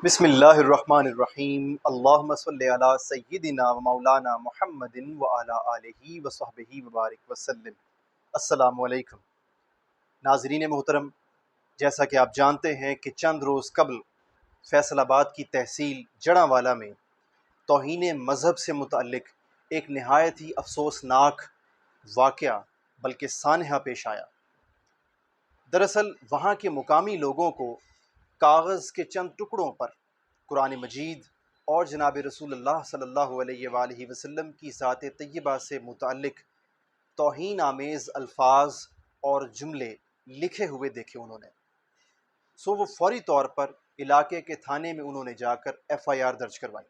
بسم اللہ الرحمن الرحیم اللہم صلی علی سیدنا و مولانا محمد وعلی آلہ وصحبہ وبارک وسلم۔ السلام علیکم ناظرین محترم، جیسا کہ آپ جانتے ہیں کہ چند روز قبل فیصل آباد کی تحصیل جڑاں میں توہین مذہب سے متعلق ایک نہایت ہی افسوسناک واقعہ بلکہ سانحہ پیش آیا۔ دراصل وہاں کے مقامی لوگوں کو کاغذ کے چند ٹکڑوں پر قرآن مجید اور جناب رسول اللہ صلی اللہ علیہ وآلہ وسلم کی ذات طیبہ سے متعلق توہین آمیز الفاظ اور جملے لکھے ہوئے دیکھے انہوں نے۔ وہ فوری طور پر علاقے کے تھانے میں انہوں نے جا کر FIR درج کروائی۔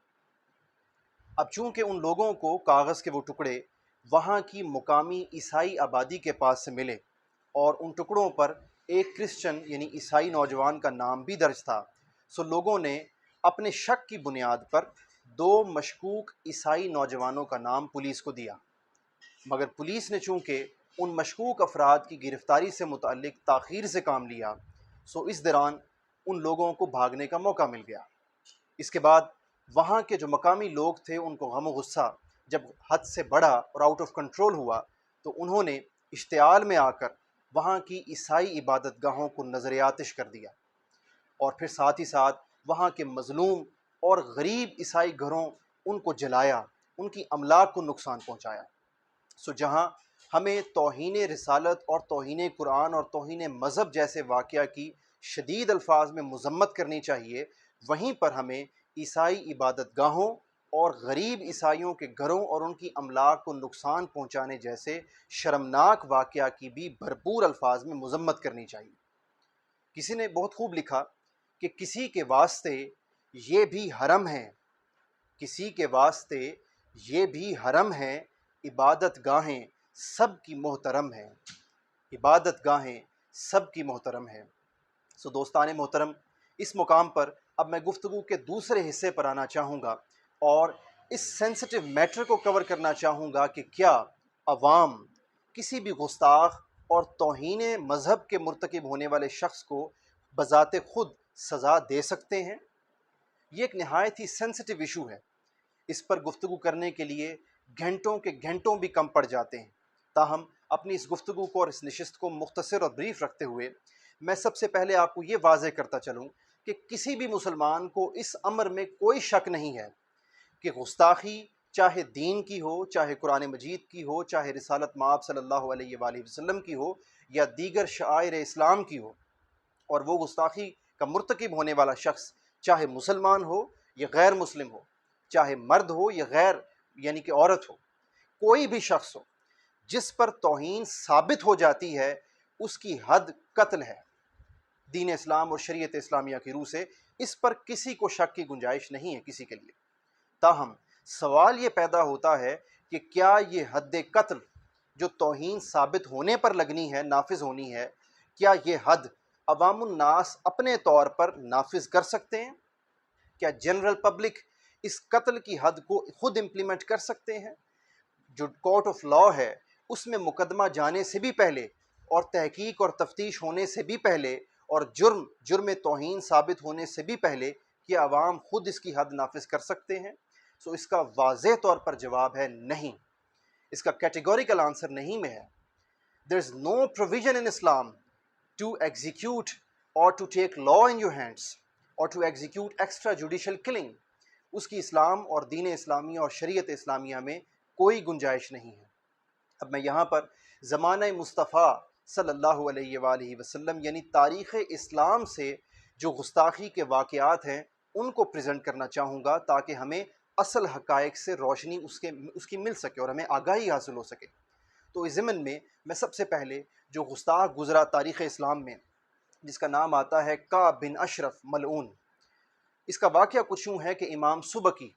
اب چونکہ ان لوگوں کو کاغذ کے وہ ٹکڑے وہاں کی مقامی عیسائی آبادی کے پاس سے ملے اور ان ٹکڑوں پر ایک کرسچن یعنی عیسائی نوجوان کا نام بھی درج تھا، لوگوں نے اپنے شک کی بنیاد پر 2 مشکوک عیسائی نوجوانوں کا نام پولیس کو دیا، مگر پولیس نے چونکہ ان مشکوک افراد کی گرفتاری سے متعلق تاخیر سے کام لیا، اس دوران ان لوگوں کو بھاگنے کا موقع مل گیا۔ اس کے بعد وہاں کے جو مقامی لوگ تھے ان کو غم و غصہ جب حد سے بڑھا اور آؤٹ آف کنٹرول ہوا، تو انہوں نے اشتعال میں آ کر وہاں کی عیسائی عبادت گاہوں کو نظر آتش کر دیا، اور پھر ساتھ ہی ساتھ وہاں کے مظلوم اور غریب عیسائی گھروں ان کو جلایا، ان کی املاک کو نقصان پہنچایا۔ جہاں ہمیں توہین رسالت اور توہین قرآن اور توہین مذہب جیسے واقعہ کی شدید الفاظ میں مذمت کرنی چاہیے، وہیں پر ہمیں عیسائی عبادت گاہوں اور غریب عیسائیوں کے گھروں اور ان کی املاک کو نقصان پہنچانے جیسے شرمناک واقعہ کی بھی بھرپور الفاظ میں مذمت کرنی چاہیے۔ کسی نے بہت خوب لکھا کہ کسی کے واسطے یہ بھی حرم ہے، کسی کے واسطے یہ بھی حرم ہے، عبادت گاہیں سب کی محترم ہیں، عبادت گاہیں سب کی محترم ہیں۔ دوستان محترم، اس مقام پر اب میں گفتگو کے دوسرے حصے پر آنا چاہوں گا اور اس سینسٹیو میٹر کو کور کرنا چاہوں گا کہ کیا عوام کسی بھی گستاخ اور توہین مذہب کے مرتکب ہونے والے شخص کو بذات خود سزا دے سکتے ہیں؟ یہ ایک نہایت ہی سینسٹیو ایشو ہے، اس پر گفتگو کرنے کے لیے گھنٹوں کے گھنٹوں بھی کم پڑ جاتے ہیں۔ تاہم اپنی اس گفتگو کو اور اس نشست کو مختصر اور بریف رکھتے ہوئے میں سب سے پہلے آپ کو یہ واضح کرتا چلوں کہ کسی بھی مسلمان کو اس امر میں کوئی شک نہیں ہے کہ گستاخی چاہے دین کی ہو، چاہے قرآن مجید کی ہو، چاہے رسالت مآب صلی اللہ علیہ وآلہ وسلم کی ہو، یا دیگر شعائر اسلام کی ہو، اور وہ گستاخی کا مرتکب ہونے والا شخص چاہے مسلمان ہو یا غیر مسلم ہو، چاہے مرد ہو یا غیر یعنی کہ عورت ہو، کوئی بھی شخص ہو جس پر توہین ثابت ہو جاتی ہے، اس کی حد قتل ہے۔ دین اسلام اور شریعت اسلامیہ کی روح سے اس پر کسی کو شک کی گنجائش نہیں ہے کسی کے لیے۔ تاہم سوال یہ پیدا ہوتا ہے کہ کیا یہ حد قتل جو توہین ثابت ہونے پر لگنی ہے، نافذ ہونی ہے، کیا یہ حد عوام الناس اپنے طور پر نافذ کر سکتے ہیں؟ کیا جنرل پبلک اس قتل کی حد کو خود امپلیمنٹ کر سکتے ہیں؟ جو کورٹ آف لا ہے اس میں مقدمہ جانے سے بھی پہلے اور تحقیق اور تفتیش ہونے سے بھی پہلے اور جرم توہین ثابت ہونے سے بھی پہلے کہ عوام خود اس کی حد نافذ کر سکتے ہیں؟ اس کا واضح طور پر جواب ہے نہیں، اس کا کیٹیگوریکل آنسر نہیں میں ہے۔ There is no provision in Islam to execute or to take law in your hands or to execute extrajudicial killing۔ اس کی اسلام اور دین اسلامیہ اور شریعت اسلامیہ میں کوئی گنجائش نہیں ہے۔ اب میں یہاں پر زمانہ مصطفیٰ صلی اللہ علیہ وآلہ وسلم یعنی تاریخ اسلام سے جو گستاخی کے واقعات ہیں ان کو پریزنٹ کرنا چاہوں گا تاکہ ہمیں اصل حقائق سے روشنی اس کی مل سکے اور ہمیں آگاہی حاصل ہو سکے۔ تو اس ضمن میں سب سے پہلے جو گستاخ گزرا تاریخ اسلام میں جس کا نام آتا ہے کعب بن اشرف ملعون، اس کا واقعہ کچھ یوں ہے کہ امام سبکی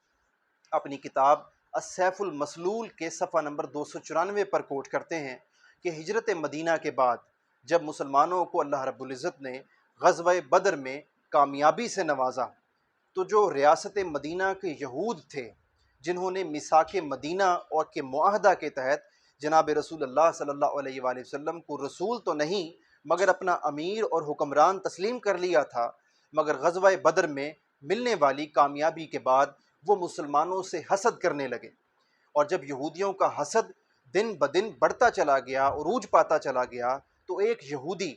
اپنی کتاب السیف المسلول کے صفحہ نمبر 294 پر کوٹ کرتے ہیں کہ ہجرت مدینہ کے بعد جب مسلمانوں کو اللہ رب العزت نے غزوہ بدر میں کامیابی سے نوازا، تو جو ریاست مدینہ کے یہود تھے جنہوں نے میثاق مدینہ اور کے معاہدہ کے تحت جناب رسول اللہ صلی اللہ علیہ وآلہ وسلم کو رسول تو نہیں مگر اپنا امیر اور حکمران تسلیم کر لیا تھا، مگر غزوہ بدر میں ملنے والی کامیابی کے بعد وہ مسلمانوں سے حسد کرنے لگے، اور جب یہودیوں کا حسد دن بدن بڑھتا چلا گیا، عروج پاتا چلا گیا، تو ایک یہودی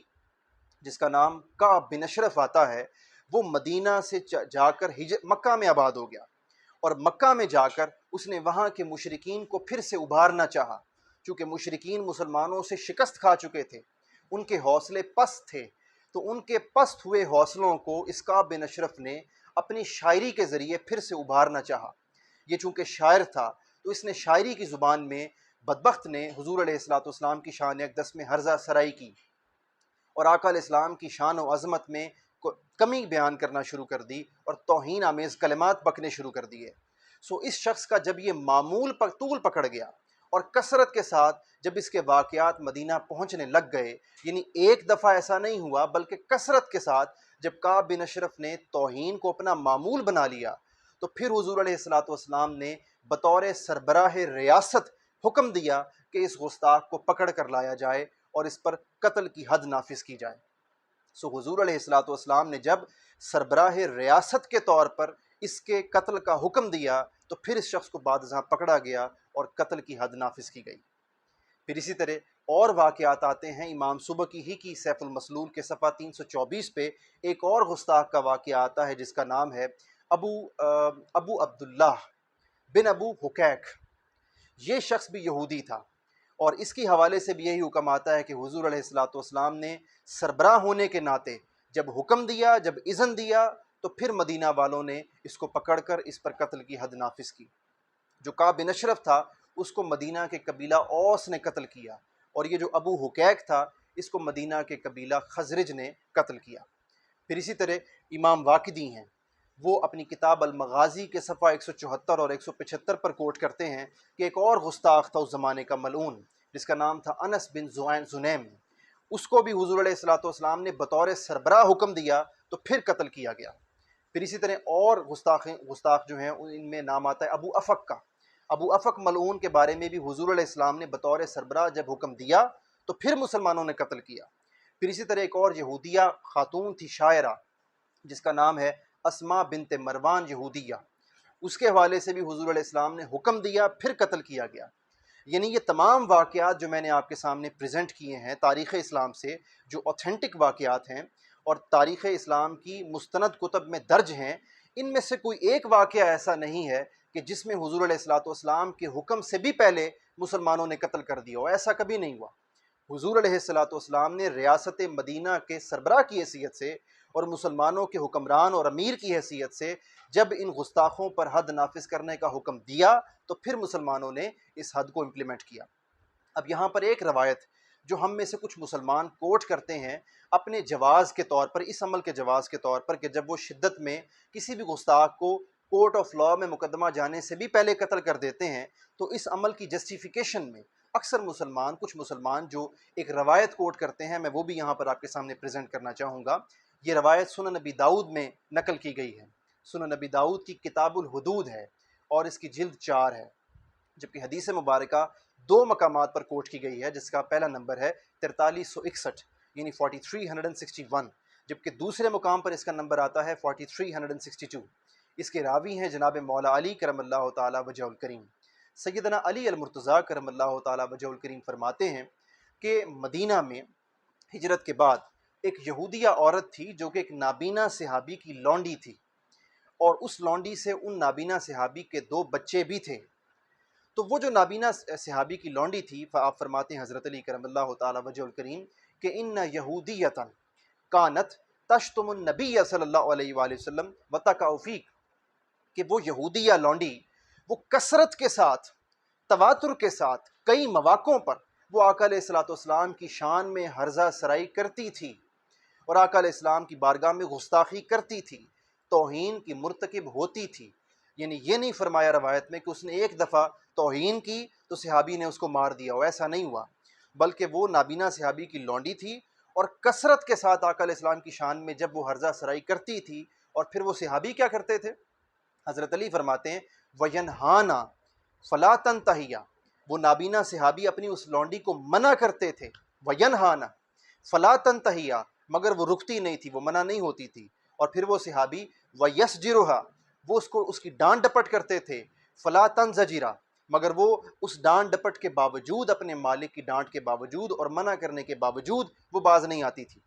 جس کا نام کعب بن اشرف آتا ہے، وہ مدینہ سے جا کر مکہ میں آباد ہو گیا، اور مکہ میں جا کر اس نے وہاں کے مشرکین کو پھر سے ابھارنا چاہا، چونکہ مشرکین مسلمانوں سے شکست کھا چکے تھے، ان کے حوصلے پست تھے، تو ان کے پست ہوئے حوصلوں کو اس کعب بن اشرف نے اپنی شاعری کے ذریعے پھر سے ابھارنا چاہا۔ یہ چونکہ شاعر تھا تو اس نے شاعری کی زبان میں بدبخت نے حضور علیہ السلام کی شان اقدس میں ہرزہ سرائی کی، اور آقا علیہ السلام کی شان و عظمت میں کمی بیان کرنا شروع کر دی، اور توہین آمیز کلمات بکنے شروع کر دیے۔ سو اس شخص کا جب یہ معمول پر طول پکڑ گیا، اور کثرت کے ساتھ جب اس کے واقعات مدینہ پہنچنے لگ گئے، یعنی ایک دفعہ ایسا نہیں ہوا بلکہ کثرت کے ساتھ جب کعب بن اشرف نے توہین کو اپنا معمول بنا لیا، تو پھر حضور علیہ السلام نے بطور سربراہ ریاست حکم دیا کہ اس گستاخ کو پکڑ کر لایا جائے اور اس پر قتل کی حد نافذ کی جائے۔ سو حضور علیہ السلام نے جب سربراہ ریاست کے طور پر اس کے قتل کا حکم دیا، تو پھر اس شخص کو بعد ازاں پکڑا گیا اور قتل کی حد نافذ کی گئی۔ پھر اسی طرح اور واقعات آتے ہیں، امام سبکی ہی کی سیف المسلول کے صفحہ 324 پہ ایک اور گستاخ کا واقعہ آتا ہے جس کا نام ہے ابو عبداللہ بن ابو حکیک۔ یہ شخص بھی یہودی تھا، اور اس کی حوالے سے بھی یہی حکم آتا ہے کہ حضور علیہ السلام نے سربراہ ہونے کے ناطے جب حکم دیا، جب اذن دیا، تو پھر مدینہ والوں نے اس کو پکڑ کر اس پر قتل کی حد نافذ کی۔ جو کعب بن اشرف تھا اس کو مدینہ کے قبیلہ اوس نے قتل کیا، اور یہ جو ابو حکیک تھا اس کو مدینہ کے قبیلہ خزرج نے قتل کیا۔ پھر اسی طرح امام واقدی ہیں، وہ اپنی کتاب المغازی کے صفحہ 174 اور 175 پر کوٹ کرتے ہیں کہ ایک اور گستاخ تھا اس زمانے کا ملعون، جس کا نام تھا انس بن زنیم، اس کو بھی حضور علیہ السلام نے بطور سربراہ حکم دیا تو پھر قتل کیا گیا۔ پھر اسی طرح اور گستاخ جو ہیں ان میں نام آتا ہے ابو افق کا۔ ابو افق ملعون کے بارے میں بھی حضور علیہ السلام نے بطور سربراہ جب حکم دیا تو پھر مسلمانوں نے قتل کیا۔ پھر اسی طرح ایک اور یہودیہ خاتون تھی شاعرہ جس کا نام ہے اسماء بنت مروان یہودیہ، اس کے حوالے سے بھی حضور علیہ السلام نے حکم دیا پھر قتل کیا گیا۔ یعنی یہ تمام واقعات جو میں نے آپ کے سامنے پریزنٹ کیے ہیں تاریخ اسلام سے، جو اوتھینٹک واقعات ہیں اور تاریخ اسلام کی مستند کتب میں درج ہیں، ان میں سے کوئی ایک واقعہ ایسا نہیں ہے کہ جس میں حضور علیہ السلام کے حکم سے بھی پہلے مسلمانوں نے قتل کر دیا ہو، ایسا کبھی نہیں ہوا۔ حضور علیہ السلام نے ریاست مدینہ کے سربراہ کی حیثیت سے اور مسلمانوں کے حکمران اور امیر کی حیثیت سے جب ان گستاخوں پر حد نافذ کرنے کا حکم دیا تو پھر مسلمانوں نے اس حد کو امپلیمنٹ کیا۔ اب یہاں پر ایک روایت جو ہم میں سے کچھ مسلمان کوٹ کرتے ہیں اپنے جواز کے طور پر، اس عمل کے جواز کے طور پر، کہ جب وہ شدت میں کسی بھی گستاخ کو کورٹ آف لاء میں مقدمہ جانے سے بھی پہلے قتل کر دیتے ہیں، تو اس عمل کی جسٹیفیکیشن میں اکثر کچھ مسلمان جو ایک روایت کوٹ کرتے ہیں، میں وہ بھی یہاں پر آپ کے سامنے پریزنٹ کرنا چاہوں گا۔ یہ روایت سنن نبی داؤد میں نقل کی گئی ہے، سنن نبی داؤد کی کتاب الحدود ہے اور اس کی جلد 4 ہے، جبکہ حدیث مبارکہ 2 مقامات پر کوٹ کی گئی ہے، جس کا پہلا نمبر ہے 4361 یعنی 4361، جبکہ دوسرے مقام پر اس کا نمبر آتا ہے 4362۔ اس کے راوی ہیں جناب مولا علی کرم اللہ تعالی وجہ الکریم۔ سیدنا علی المرتضیٰ کرم اللہ تعالی وجہ الکریم فرماتے ہیں کہ مدینہ میں ہجرت کے بعد ایک یہودیہ عورت تھی جو کہ ایک نابینا صحابی کی لونڈی تھی، اور اس لونڈی سے ان نابینا صحابی کے 2 بچے بھی تھے۔ تو وہ جو نابینا صحابی کی لونڈی تھی، آپ فرماتے ہیں حضرت علی کرم اللہ تعالی وجہ الکریم کہ ان یہودیتاً کانت تشتم النبی صلی اللہ علیہ وآلہ وسلم وتقع فیک، کہ وہ یہودیہ لونڈی وہ کثرت کے ساتھ، تواتر کے ساتھ، کئی مواقعوں پر وہ آقا علیہ السلام کی شان میں ہرزہ سرائی کرتی تھی اور آقا علیہ السلام کی بارگاہ میں گستاخی کرتی تھی، توہین کی مرتکب ہوتی تھی۔ یعنی یہ نہیں فرمایا روایت میں کہ اس نے ایک دفعہ توہین کی تو صحابی نے اس کو مار دیا ہو، ایسا نہیں ہوا، بلکہ وہ نابینا صحابی کی لونڈی تھی اور کثرت کے ساتھ آقا علیہ السلام کی شان میں جب وہ ہرزہ سرائی کرتی تھی، اور پھر وہ صحابی کیا کرتے تھے؟ حضرت علی فرماتے ہیں وَيَنْهَانَا فَلَا تَنْتَهِيَا، وہ نابینا صحابی اپنی اس لونڈی کو منع کرتے تھے، وَيَنْهَانَا فَلَا تَنْتَهِيَا، مگر وہ رکتی نہیں تھی، وہ منع نہیں ہوتی تھی، اور پھر وہ صحابی وَيَسْجِرُهَا، وہ اس کی ڈانٹ ڈپٹ کرتے تھے، فَلَا تَنْزَجِرَا، مگر وہ اس ڈانٹ ڈپٹ کے باوجود، اپنے مالک کی ڈانٹ کے باوجود اور منع کرنے کے باوجود وہ باز نہیں آتی تھی۔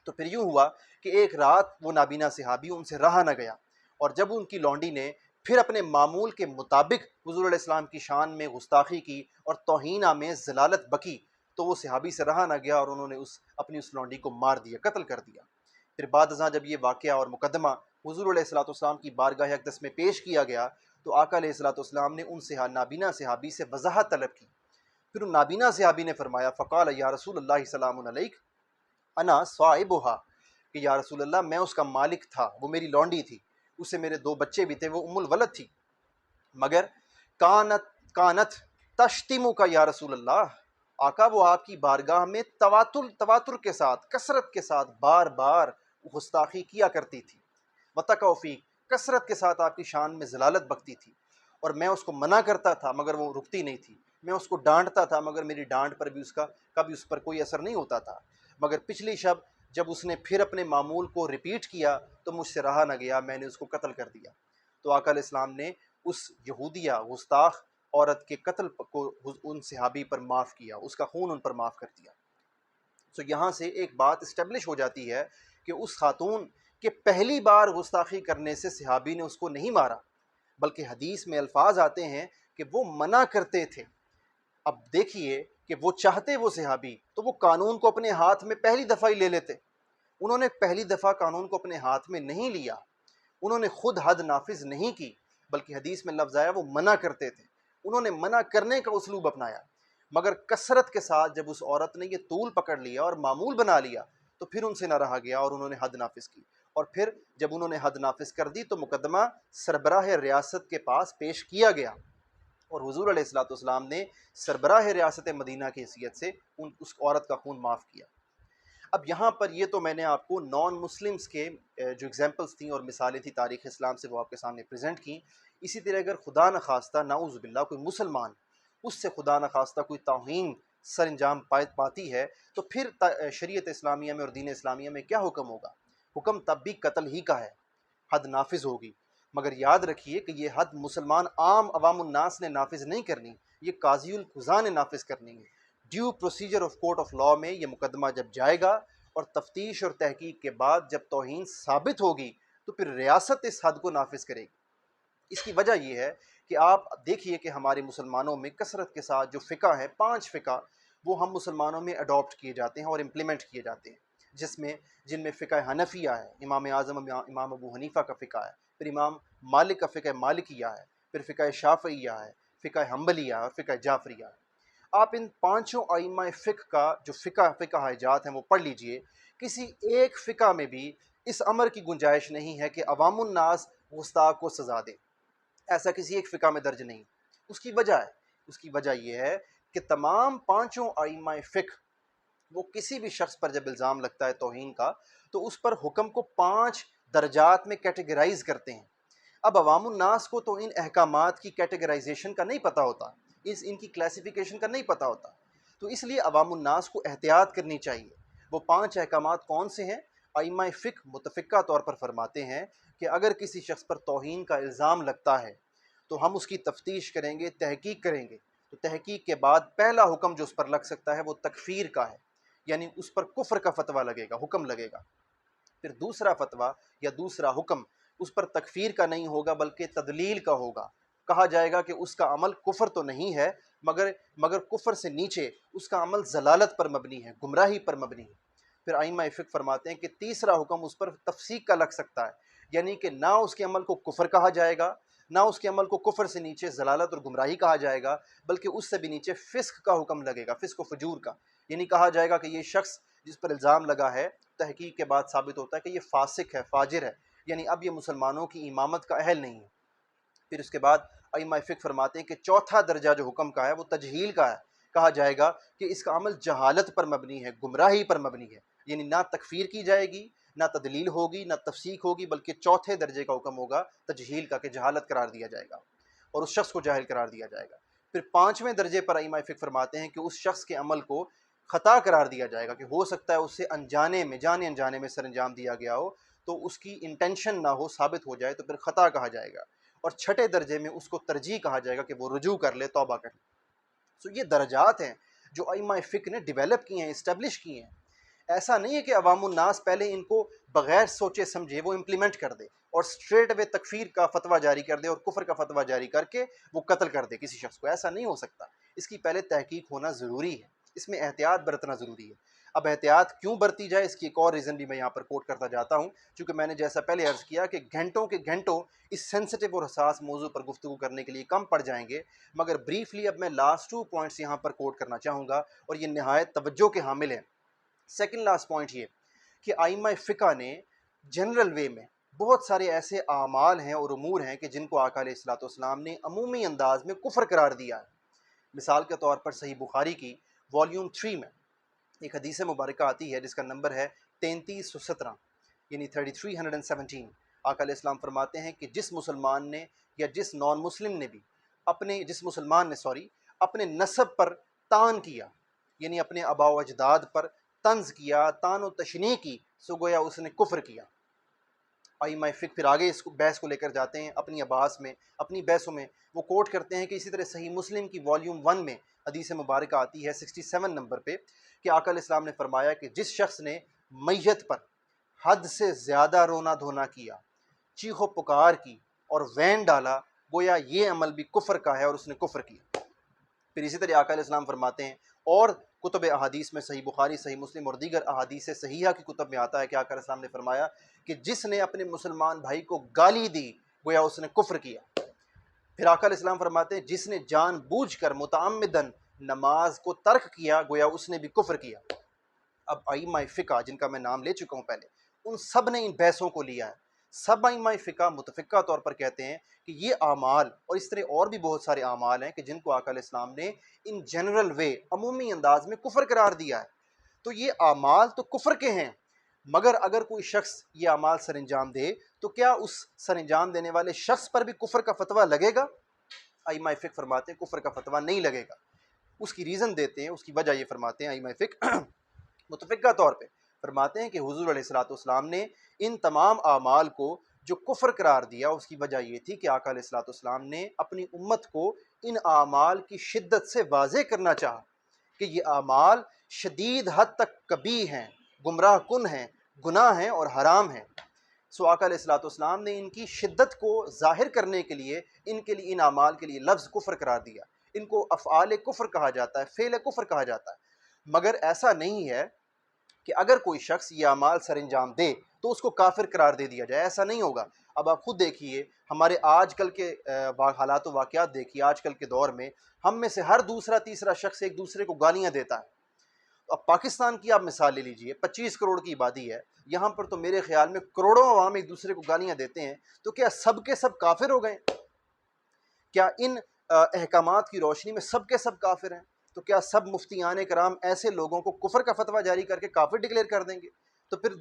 تو پھر یوں ہوا کہ ایک رات وہ نابینا صحابی ان سے رہا نہ گیا، اور جب ان کی لونڈی نے پھر اپنے معمول کے مطابق حضور علیہ السلام کی شان میں گستاخی کی اور توہین میں ذلالت بکی، تو وہ صحابی سے رہا نہ گیا اور انہوں نے اپنی اس لونڈی کو مار دیا، قتل کر دیا۔ پھر بعد ازاں جب یہ واقعہ اور مقدمہ حضور علیہ الصلوۃ والسلام کی بارگاہ اقدس میں پیش کیا گیا، تو آقا علیہ الصلوۃ والسلام نے ان سے نابینا صحابی سے وضاحت طلب کی۔ پھر ان نابینا صحابی نے فرمایا، فقال یا رسول اللہ سلام علیک انا صاحبھا، کہ یا رسول اللہ میں اس کا مالک تھا، وہ میری لونڈی تھی، اس سے میرے 2 بچے بھی تھے، وہ ام الولد تھی، مگر کانت تشتمو کا یا رسول اللہ، آقا وہ آپ کی بارگاہ میں تواتر کے ساتھ، کثرت کے ساتھ بار بار گستاخی کیا کرتی تھی، وتقع فیک، کثرت کے ساتھ آپ کی شان میں ذلالت بکتی تھی، اور میں اس کو منع کرتا تھا مگر وہ رکتی نہیں تھی، میں اس کو ڈانٹتا تھا مگر میری ڈانٹ پر بھی کبھی اس پر کوئی اثر نہیں ہوتا تھا، مگر پچھلی شب جب اس نے پھر اپنے معمول کو ریپیٹ کیا تو مجھ سے رہا نہ گیا، میں نے اس کو قتل کر دیا۔ تو آقا علیہ السلام نے اس یہودیہ گستاخ عورت کے قتل کو ان صحابی پر معاف کیا، اس کا خون ان پر معاف کر دیا۔ سو یہاں سے ایک بات اسٹیبلش ہو جاتی ہے کہ اس خاتون کے پہلی بار گستاخی کرنے سے صحابی نے اس کو نہیں مارا، بلکہ حدیث میں الفاظ آتے ہیں کہ وہ منع کرتے تھے۔ اب دیکھیے کہ وہ چاہتے وہ صحابی تو وہ قانون کو اپنے ہاتھ میں پہلی دفعہ ہی لے لیتے، انہوں نے پہلی دفعہ قانون کو اپنے ہاتھ میں نہیں لیا، انہوں نے خود حد نافذ نہیں کی، بلکہ حدیث میں لفظ آیا وہ منع کرتے تھے، انہوں نے منع کرنے کا اسلوب اپنایا، مگر کثرت کے ساتھ جب اس عورت نے یہ طول پکڑ لیا اور معمول بنا لیا تو پھر ان سے نہ رہا گیا اور انہوں نے حد نافذ کی، اور پھر جب انہوں نے حد نافذ کر دی تو مقدمہ سربراہ ریاست کے پاس پیش کیا گیا، اور حضور علیہ الصلوۃ والسلام نے سربراہ ریاست مدینہ کی حیثیت سے اس عورت کا خون معاف کیا۔ اب یہاں پر یہ تو میں نے آپ کو نان مسلمز کے جو اگزامپلس تھیں اور مثالیں تھیں تاریخ اسلام سے وہ آپ کے سامنے پریزنٹ کیں۔ اسی طرح اگر خدا نخواستہ نعوذ باللہ کوئی مسلمان اس سے خدا نخواستہ کوئی توہین سر انجام پاتی ہے تو پھر شریعت اسلامیہ میں اور دین اسلامیہ میں کیا حکم ہوگا؟ حکم تب بھی قتل ہی کا ہے، حد نافذ ہوگی، مگر یاد رکھیے کہ یہ حد مسلمان عام عوام الناس نے نافذ نہیں کرنی، یہ قاضی القضاء نے نافذ کرنی ہے۔ Due procedure of court of law میں یہ مقدمہ جب جائے گا اور تفتیش اور تحقیق کے بعد جب توہین ثابت ہوگی تو پھر ریاست اس حد کو نافذ کرے گی۔ اس کی وجہ یہ ہے کہ آپ دیکھیے کہ ہمارے مسلمانوں میں کثرت کے ساتھ جو فقہ ہیں، 5 فقہ وہ ہم مسلمانوں میں اڈاپٹ کیے جاتے ہیں اور امپلیمنٹ کیے جاتے ہیں، جن میں فقہ حنفیہ ہے، امام اعظم امام ابو حنیفہ کا فقہ ہے، پھر امام مالک کا فقہ مالکیہ ہے، پھر فقہ شافعیہ ہے، فقہ حنبلیہ اور فقہ جعفریہ ہے۔ آپ ان 5 ائمہ فقہ کا جو فقہ جات ہیں وہ پڑھ لیجئے، کسی ایک فقہ میں بھی اس امر کی گنجائش نہیں ہے کہ عوام الناس گستاخ کو سزا دے، ایسا کسی ایک فقہ میں درج نہیں۔ اس کی وجہ یہ ہے کہ تمام 5 ائمہ فقہ وہ کسی بھی شخص پر جب الزام لگتا ہے توہین کا تو اس پر حکم کو 5 درجات میں کیٹیگرائز کرتے ہیں۔ اب عوام الناس کو تو ان احکامات کی کیٹیگرائزیشن کا نہیں پتہ ہوتا، ان کی کلاسیفیکیشن کا نہیں پتہ ہوتا، تو اس لیے عوام الناس کو احتیاط کرنی چاہیے۔ وہ 5 احکامات کون سے ہیں؟ ائمہ فقہ متفقہ طور پر فرماتے ہیں کہ اگر کسی شخص پر توہین کا الزام لگتا ہے تو ہم اس کی تفتیش کریں گے، تحقیق کریں گے، تو تحقیق کے بعد پہلا حکم جو اس پر لگ سکتا ہے وہ تکفیر کا ہے، یعنی اس پر کفر کا فتویٰ لگے گا، حکم لگے گا۔ پھر دوسرا فتویٰ یا دوسرا حکم اس پر تکفیر کا نہیں ہوگا بلکہ تدلیل کا ہوگا، کہا جائے گا کہ اس کا عمل کفر تو نہیں ہے مگر کفر سے نیچے اس کا عمل ضلالت پر مبنی ہے، گمراہی پر مبنی ہے۔ پھر ائمہ فقہ فرماتے ہیں کہ تیسرا حکم اس پر تفسیق کا لگ سکتا ہے، یعنی کہ نہ اس کے عمل کو کفر کہا جائے گا، نہ اس کے عمل کو کفر سے نیچے ضلالت اور گمراہی کہا جائے گا، بلکہ اس سے بھی نیچے فسق کا حکم لگے گا، فسق و فجور کا، یعنی کہا جائے گا کہ یہ شخص جس پر الزام لگا ہے تحقیق کے بعد ثابت ہوتا ہے کہ یہ فاسق ہے، فاجر ہے، یعنی اب یہ مسلمانوں کی امامت کا اہل نہیں ہے۔ پھر اس کے بعد ائمہ فقہ فرماتے ہیں کہ چوتھا درجہ جو حکم کا ہے وہ تجہیل کا ہے، کہا جائے گا کہ اس کا عمل جہالت پر مبنی ہے، گمراہی پر مبنی ہے، یعنی نہ تکفیر کی جائے گی، نہ تدلیل ہوگی، نہ تفسیق ہوگی، بلکہ چوتھے درجے کا حکم ہوگا تجہیل کا، کہ جہالت قرار دیا جائے گا اور اس شخص کو جاہل قرار دیا جائے گا۔ پھر 5ویں درجے پر ائمہ فقہ فرماتے ہیں کہ اس شخص کے عمل کو خطا قرار دیا جائے گا، کہ ہو سکتا ہے اس سے انجانے میں جانے انجانے میں سر انجام دیا گیا ہو، تو اس کی انٹینشن نہ ہو، ثابت ہو جائے تو پھر خطا کہا جائے گا، اور چھٹے درجے میں اس کو ترجیح کہا جائے گا کہ وہ رجوع کر لے، توبہ کر لے۔ سو یہ درجات ہیں جو ائمہ فقہ نے ڈیولپ کی ہیں، اسٹیبلش کی ہیں۔ ایسا نہیں ہے کہ عوام الناس پہلے ان کو بغیر سوچے سمجھے وہ امپلیمنٹ کر دے اور اسٹریٹ اوے تکفیر کا فتویٰ جاری کر دے اور کفر کا فتویٰ جاری کر کے وہ قتل کر دے کسی شخص کو۔ ایسا نہیں ہو سکتا، اس کی پہلے تحقیق ہونا ضروری ہے، اس میں احتیاط برتنا ضروری ہے۔ اب احتیاط کیوں برتی جائے، اس کی ایک اور ریزن بھی میں یہاں پر کوٹ کرتا جاتا ہوں، چونکہ میں نے جیسا پہلے عرض کیا کہ گھنٹوں کے گھنٹوں اس سینسٹیو اور حساس موضوع پر گفتگو کرنے کے لیے کم پڑ جائیں گے، مگر بریفلی اب میں لاسٹ 2 پوائنٹس یہاں پر کوٹ کرنا چاہوں گا اور یہ نہایت توجہ کے حامل ہیں۔ سیکنڈ لاسٹ پوائنٹ یہ کہ ائمہ فقہ نے جنرل وے میں بہت سارے ایسے اعمال ہیں اور امور ہیں کہ جن کو آقا علیہ الصلوۃ والسلام نے عمومی انداز میں کفر قرار دیا ہے۔ مثال کے طور پر صحیح بخاری کی والیوم 3 میں ایک حدیث مبارکہ آتی ہے جس کا نمبر ہے 3317، یعنی 3317۔ آقا علیہ السلام فرماتے ہیں کہ جس مسلمان نے یا جس نان مسلم نے بھی اپنے نسب پر تان کیا، یعنی اپنے آباء و اجداد پر طنز کیا، تان و تشنیع کی، سو گویا اس نے کفر کیا۔ ائمہ فقہ پھر آگے اس بحث کو لے کر جاتے ہیں اپنی ابحاث میں، اپنی بحثوں میں وہ کوٹ کرتے ہیں کہ اسی طرح صحیح مسلم کی والیوم 1 میں حدیث مبارکہ آتی ہے 67 نمبر پہ کہ آقا علیہ السلام نے فرمایا کہ جس شخص نے میت پر حد سے زیادہ رونا دھونا کیا، چیخ و پکار کی اور وین ڈالا، گویا یہ عمل بھی کفر کا ہے اور اس نے کفر کیا۔ پھر اسی طرح آقا علیہ السلام فرماتے ہیں، اور کتب احادیث میں صحیح بخاری، صحیح مسلم اور دیگر احادیث صحیحہ کی کتب میں آتا ہے کہ آقا علیہ السلام نے فرمایا کہ جس نے اپنے مسلمان بھائی کو گالی دی، گویا اس نے کفر کیا۔ پھر آقا علیہ السلام فرماتے ہیں جس نے جان بوجھ کر متعمدن نماز کو ترک کیا، گویا اس نے بھی کفر کیا۔ اب ائمہ فقہ جن کا میں نام لے چکا ہوں پہلے، ان سب نے ان بحثوں کو لیا ہے۔ سب ائمہ فقہ متفقہ طور پر کہتے ہیں کہ یہ اعمال اور اس طرح اور بھی بہت سارے اعمال ہیں کہ جن کو آقا علیہ السلام نے ان جنرل وے، عمومی انداز میں کفر قرار دیا ہے۔ تو یہ اعمال تو کفر کے ہیں، مگر اگر کوئی شخص یہ اعمال سر انجام دے تو کیا اس سر انجام دینے والے شخص پر بھی کفر کا فتویٰ لگے گا؟ ائمہ فقہ فرماتے ہیں کفر کا فتویٰ نہیں لگے گا۔ اس کی ریزن دیتے ہیں، اس کی وجہ یہ فرماتے ہیں ائمہ فقہ متفقہ طور پہ فرماتے ہیں کہ حضور علیہ الصلوۃ والسلام نے ان تمام اعمال کو جو کفر قرار دیا، اس کی وجہ یہ تھی کہ آقا علیہ الصلوۃ والسلام نے اپنی امت کو ان اعمال کی شدت سے واضح کرنا چاہا کہ یہ اعمال شدید حد تک کبیح ہیں، گمراہ کن ہیں، گناہ ہیں اور حرام ہیں۔ سو آقا علیہ الصلوۃ والسلام نے ان کی شدت کو ظاہر کرنے کے لیے ان اعمال کے لیے لفظ کفر قرار دیا۔ ان کو افعال کفر کہا جاتا ہے، فعل کفر کہا جاتا ہے۔ مگر ایسا نہیں ہے کہ اگر کوئی شخص یہ اعمال سر انجام دے تو اس کو کافر قرار دے دیا جائے، ایسا نہیں ہوگا۔ اب آپ خود دیکھیے ہمارے آج کل کے حالات و واقعات دیکھیے، آج کل کے دور میں ہم میں سے ہر دوسرا تیسرا شخص ایک دوسرے کو گالیاں دیتا ہے۔ اب پاکستان کی آپ مثال لے لیجئے، 25 کروڑ کی آبادی ہے، یہاں پر تو میرے خیال میں کروڑوں عوام ایک دوسرے کو گالیاں دیتے ہیں، تو کیا سب کے سب کافر ہو گئے؟ کیا ان احکامات کی روشنی میں سب کے سب کافر ہیں؟ تو کیا سب مفتیان کرام ایسے لوگوں کو کفر کا فتویٰ جاری کر کے کافر ڈکلیئر کر دیں گے؟ تو پھر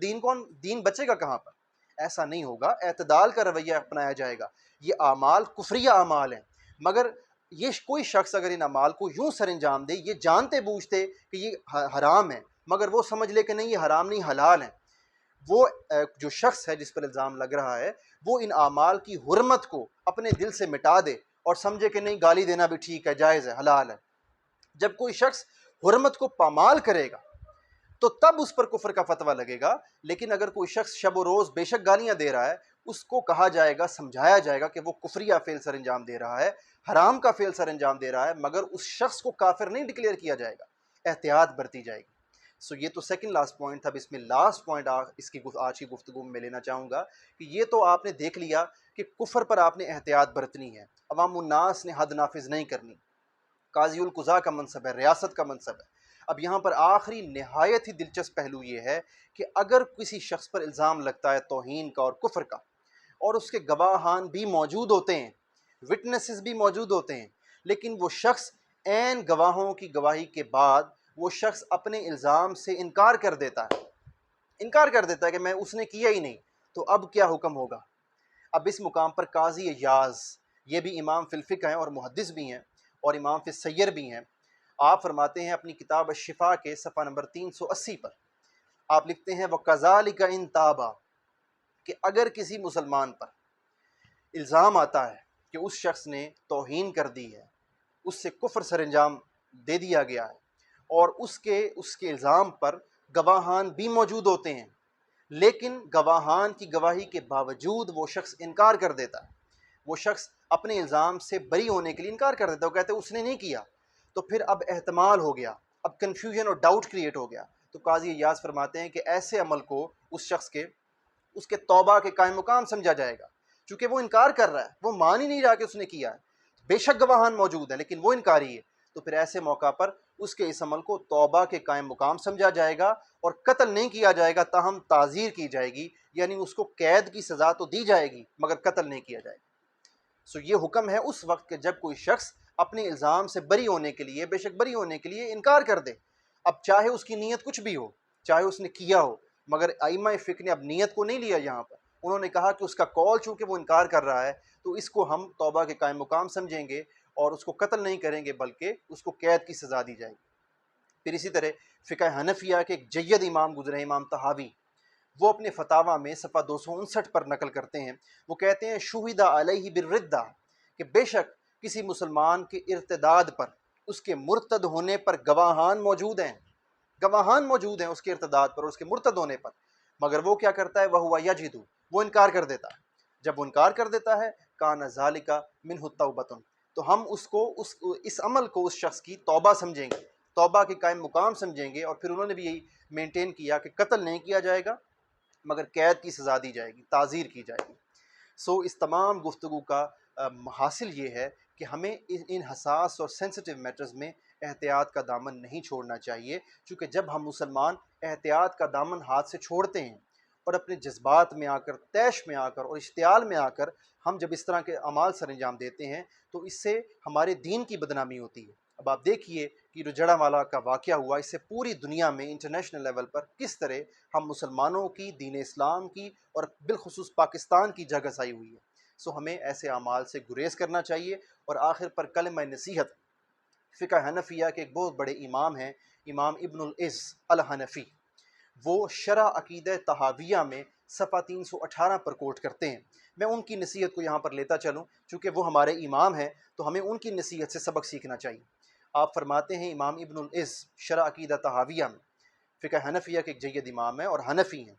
دین بچے گا کہاں پر؟ ایسا نہیں ہوگا، اعتدال کا رویہ اپنایا جائے گا۔ یہ اعمال کفریہ اعمال ہیں، مگر یہ کوئی شخص اگر ان اعمال کو یوں سر انجام دے، یہ جانتے بوجھتے کہ یہ حرام ہے، مگر وہ سمجھ لے کہ نہیں یہ حرام نہیں حلال ہے، وہ جو شخص ہے جس پر الزام لگ رہا ہے وہ ان اعمال کی حرمت کو اپنے دل سے مٹا دے اور سمجھے کہ نہیں گالی دینا بھی ٹھیک ہے، جائز ہے، حلال ہے۔ جب کوئی شخص حرمت کو پامال کرے گا تو تب اس پر کفر کا فتویٰ لگے گا، لیکن اگر کوئی شخص شب و روز بے شک گالیاں دے رہا ہے، اس کو کہا جائے گا، سمجھایا جائے گا کہ وہ کفریہ فعل سر انجام دے رہا ہے، حرام کا فعل سر انجام دے رہا ہے، مگر اس شخص کو کافر نہیں ڈکلیئر کیا جائے گا، احتیاط برتی جائے گی۔ سو یہ تو سیکنڈ لاسٹ پوائنٹ تھا۔ اب اس میں لاسٹ پوائنٹ اس کی آج کی گفتگو میں لینا چاہوں گا کہ یہ تو آپ نے دیکھ لیا کہ کفر پر آپ نے احتیاط برتنی ہے، عوام الناس نے حد نافذ نہیں کرنی، قاضی القضاء کا منصب ہے، ریاست کا منصب ہے۔ اب یہاں پر آخری نہایت ہی دلچسپ پہلو یہ ہے کہ اگر کسی شخص پر الزام لگتا ہے توہین کا اور کفر کا، اور اس کے گواہان بھی موجود ہوتے ہیں، وٹنسز بھی موجود ہوتے ہیں، لیکن وہ شخص عین گواہوں کی گواہی کے بعد وہ شخص اپنے الزام سے انکار کر دیتا ہے کہ میں اس نے کیا ہی نہیں، تو اب کیا حکم ہوگا؟ اب اس مقام پر قاضی ایاز، یہ بھی امام فی الفقہ ہیں اور محدث بھی ہیں اور امام فی السیر بھی ہیں، آپ فرماتے ہیں اپنی کتاب الشفاء کے صفحہ نمبر 380 پر، آپ لکھتے ہیں وَكَذَلِكَ إِن تَابَ، کہ اگر کسی مسلمان پر الزام آتا ہے کہ اس شخص نے توہین کر دی ہے، اس سے کفر سر انجام دے دیا گیا ہے، اور اس کے الزام پر گواہان بھی موجود ہوتے ہیں، لیکن گواہان کی گواہی کے باوجود وہ شخص انکار کر دیتا ہے، وہ شخص اپنے الزام سے بری ہونے کے لیے انکار کر دیتا ہے، وہ کہتے ہیں اس نے نہیں کیا، تو پھر اب احتمال ہو گیا، اب کنفیوژن اور ڈاؤٹ کریٹ ہو گیا۔ تو قاضی ایاز فرماتے ہیں کہ ایسے عمل کو اس شخص کے اس کے توبہ کے قائم مقام سمجھا جائے گا، چونکہ وہ انکار کر رہا ہے، وہ مان ہی نہیں رہا کہ اس نے کیا ہے، بے شک گواہان موجود ہیں لیکن وہ انکاری ہے، تو پھر ایسے موقع پر اس کے اس عمل کو توبہ کے قائم مقام سمجھا جائے گا اور قتل نہیں کیا جائے گا، تاہم تعزیر کی جائے گی، یعنی اس کو قید کی سزا تو دی جائے گی مگر قتل نہیں کیا جائے گا۔ یہ حکم ہے اس وقت کہ جب کوئی شخص اپنے الزام سے بری ہونے کے لیے، بے شک بری ہونے کے لیے انکار کر دے، اب چاہے اس کی نیت کچھ بھی ہو، چاہے اس نے کیا ہو، مگر ائمہ فقہ نے اب نیت کو نہیں لیا یہاں پر، انہوں نے کہا کہ اس کا قول چونکہ وہ انکار کر رہا ہے تو اس کو ہم توبہ کے قائم مقام سمجھیں گے اور اس کو قتل نہیں کریں گے بلکہ اس کو قید کی سزا دی جائے گی۔ پھر اسی طرح فقہ حنفیہ کے ایک جید امام گزرے امام طحاوی، وہ اپنے فتاویٰ میں صفحہ 259 پر نقل کرتے ہیں، وہ کہتے ہیں شہد علیہ بالردہ، کہ بے شک کسی مسلمان کے ارتداد پر، اس کے مرتد ہونے پر گواہان موجود ہیں، گواہان موجود ہیں اس کے ارتداد پر اور اس کے مرتد ہونے پر، مگر وہ کیا کرتا ہے، وہو یجحد، وہ انکار کر دیتا ہے۔ جب وہ انکار کر دیتا ہے کان ذالک منہ توبۃ، تو ہم اس کو اس عمل کو اس شخص کی توبہ سمجھیں گے، توبہ کے قائم مقام سمجھیں گے، اور پھر انہوں نے بھی یہی مینٹین کیا کہ قتل نہیں کیا جائے گا مگر قید کی سزا دی جائے گی، تعزیر کی جائے گی۔ اس تمام گفتگو کا حاصل یہ ہے کہ ہمیں ان حساس اور سینسٹیو میٹرز میں احتیاط کا دامن نہیں چھوڑنا چاہیے، چونکہ جب ہم مسلمان احتیاط کا دامن ہاتھ سے چھوڑتے ہیں اور اپنے جذبات میں آ کر، طیش میں آ کر اور اشتعال میں آ کر ہم جب اس طرح کے اعمال سر انجام دیتے ہیں تو اس سے ہمارے دین کی بدنامی ہوتی ہے۔ اب آپ دیکھیے کہ جو جڑاوالا کا واقعہ ہوا، اس سے پوری دنیا میں انٹرنیشنل لیول پر کس طرح ہم مسلمانوں کی، دین اسلام کی اور بالخصوص پاکستان کی جگہ آئی ہوئی ہے۔ ہمیں ایسے اعمال سے گریز کرنا چاہیے۔ اور آخر پر کلمہ نصیحت، فقہ حنفیہ کے ایک بہت بڑے امام ہیں، امام ابن العز الحنفی، وہ شرح عقیدہ طحاویہ میں صفحہ 318 پر کوٹ کرتے ہیں۔ میں ان کی نصیحت کو یہاں پر لیتا چلوں، چونکہ وہ ہمارے امام ہیں تو ہمیں ان کی نصیحت سے سبق سیکھنا چاہیے۔ آپ فرماتے ہیں، امام ابن العز شرح عقیدہ طحاویہ میں، فقہ حنفیہ کے ایک جید امام ہیں اور حنفی ہیں،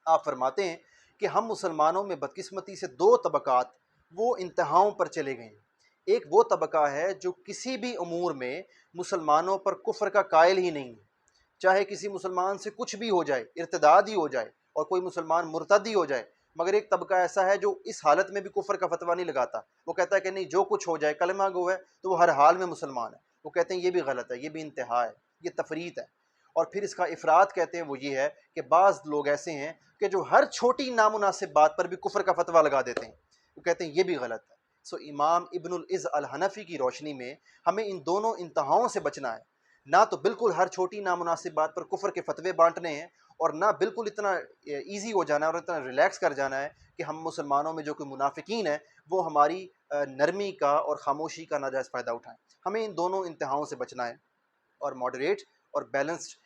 آپ فرماتے ہیں کہ ہم مسلمانوں میں بدقسمتی سے دو طبقات وہ انتہاؤں پر چلے گئے ہیں۔ ایک وہ طبقہ ہے جو کسی بھی امور میں مسلمانوں پر کفر کا قائل ہی نہیں ہے، چاہے کسی مسلمان سے کچھ بھی ہو جائے، ارتداد ہی ہو جائے اور کوئی مسلمان مرتد ہی ہو جائے، مگر ایک طبقہ ایسا ہے جو اس حالت میں بھی کفر کا فتویٰ نہیں لگاتا، وہ کہتا ہے کہ نہیں، جو کچھ ہو جائے، کلمہ گو ہے تو وہ ہر حال میں مسلمان ہے۔ وہ کہتے ہیں یہ بھی غلط ہے، یہ بھی انتہا ہے، یہ تفریط ہے۔ اور پھر اس کا افراد کہتے ہیں وہ یہ ہے کہ بعض لوگ ایسے ہیں کہ جو ہر چھوٹی نامناسب بات پر بھی کفر کا فتویٰ لگا دیتے ہیں، وہ کہتے ہیں یہ بھی غلط ہے۔ امام ابن العز الحنفی کی روشنی میں ہمیں ان دونوں انتہاؤں سے بچنا ہے، نہ تو بالکل ہر چھوٹی نامناسب بات پر کفر کے فتوے بانٹنے ہیں، اور نہ بالکل اتنا ایزی ہو جانا ہے اور اتنا ریلیکس کر جانا ہے کہ ہم مسلمانوں میں جو کوئی منافقین ہیں وہ ہماری نرمی کا اور خاموشی کا ناجائز فائدہ اٹھائیں۔ ہمیں ان دونوں انتہاؤں سے بچنا ہے اور ماڈریٹ اور بیلنسڈ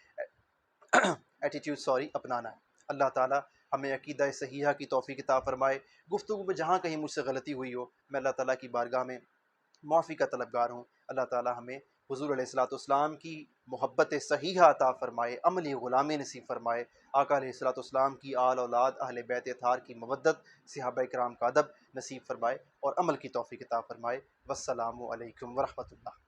ایٹیٹیوڈ اپنانا ہے۔ اللہ تعالیٰ ہمیں عقیدہ صحیحہ کی توفیق عطا فرمائے۔ گفتگو میں جہاں کہیں مجھ سے غلطی ہوئی ہو، میں اللہ تعالیٰ کی بارگاہ میں معافی کا طلبگار ہوں۔ اللہ تعالیٰ ہمیں حضور علیہ الصلوۃ والسلام کی محبت صحیحہ عطا فرمائے، عملی غلامی نصیب فرمائے، آقا علیہ الصلوۃ والسلام کی آل اولاد اہل بیت اطہار کی مودت، صحابہ کرام کا ادب نصیب فرمائے اور عمل کی توفیق عطا فرمائے۔ والسلام علیکم ورحمۃ اللہ۔